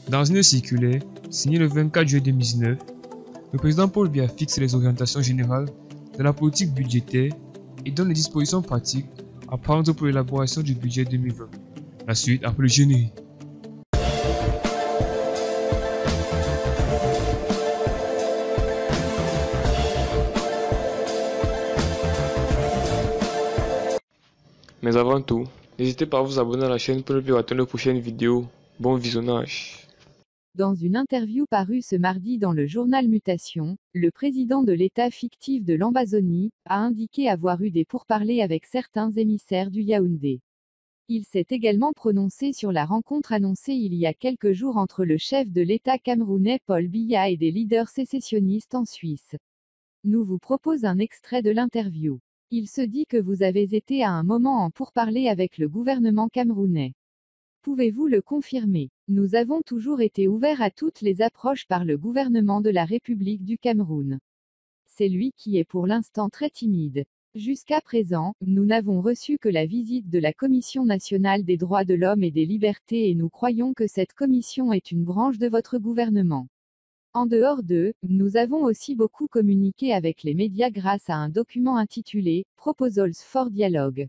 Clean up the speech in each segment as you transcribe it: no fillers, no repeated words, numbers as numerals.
Dans une circulaire signée le 24 juillet 2019, le président Paul Biya fixe les orientations générales de la politique budgétaire et donne les dispositions pratiques à prendre pour l'élaboration du budget 2020. La suite après le générique. Mais avant tout, n'hésitez pas à vous abonner à la chaîne pour ne plus rater nos prochaines vidéos. Bon visionnage. Dans une interview parue ce mardi dans le journal Mutation, le président de l'État fictif de l'Ambazonie a indiqué avoir eu des pourparlers avec certains émissaires du Yaoundé. Il s'est également prononcé sur la rencontre annoncée il y a quelques jours entre le chef de l'État camerounais Paul Biya et des leaders sécessionnistes en Suisse. Nous vous propose un extrait de l'interview. Il se dit que vous avez été à un moment en pourparlers avec le gouvernement camerounais. Pouvez-vous le confirmer? Nous avons toujours été ouverts à toutes les approches par le gouvernement de la République du Cameroun. C'est lui qui est pour l'instant très timide. Jusqu'à présent, nous n'avons reçu que la visite de la Commission nationale des droits de l'homme et des libertés et nous croyons que cette commission est une branche de votre gouvernement. En dehors d'eux, nous avons aussi beaucoup communiqué avec les médias grâce à un document intitulé « Proposals for Dialogue ».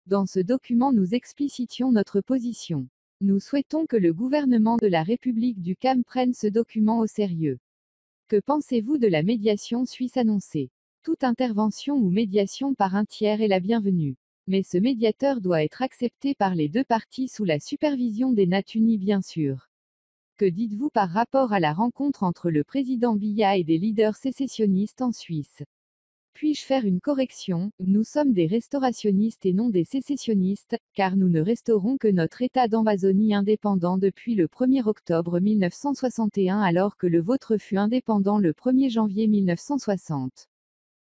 Dans ce document nous explicitions notre position. Nous souhaitons que le gouvernement de la République du Cam prenne ce document au sérieux. Que pensez-vous de la médiation suisse annoncée? Toute intervention ou médiation par un tiers est la bienvenue. Mais ce médiateur doit être accepté par les deux parties sous la supervision des Nations Unies bien sûr. Que dites-vous par rapport à la rencontre entre le président Biya et des leaders sécessionnistes en Suisse? Puis-je faire une correction? Nous sommes des restaurationnistes et non des sécessionnistes, car nous ne restaurons que notre État d'Ambazonie indépendant depuis le 1er octobre 1961 alors que le vôtre fut indépendant le 1er janvier 1960.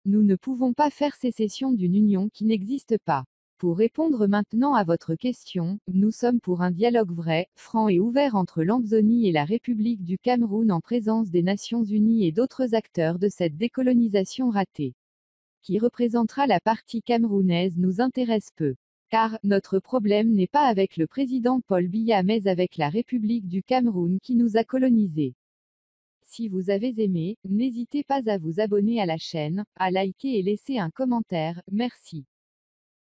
Nous ne pouvons pas faire sécession d'une union qui n'existe pas. Pour répondre maintenant à votre question, nous sommes pour un dialogue vrai, franc et ouvert entre l'Ambazonie et la République du Cameroun en présence des Nations Unies et d'autres acteurs de cette décolonisation ratée. Qui représentera la partie camerounaise nous intéresse peu. Car, notre problème n'est pas avec le président Paul Biya mais avec la République du Cameroun qui nous a colonisés. Si vous avez aimé, n'hésitez pas à vous abonner à la chaîne, à liker et laisser un commentaire, merci.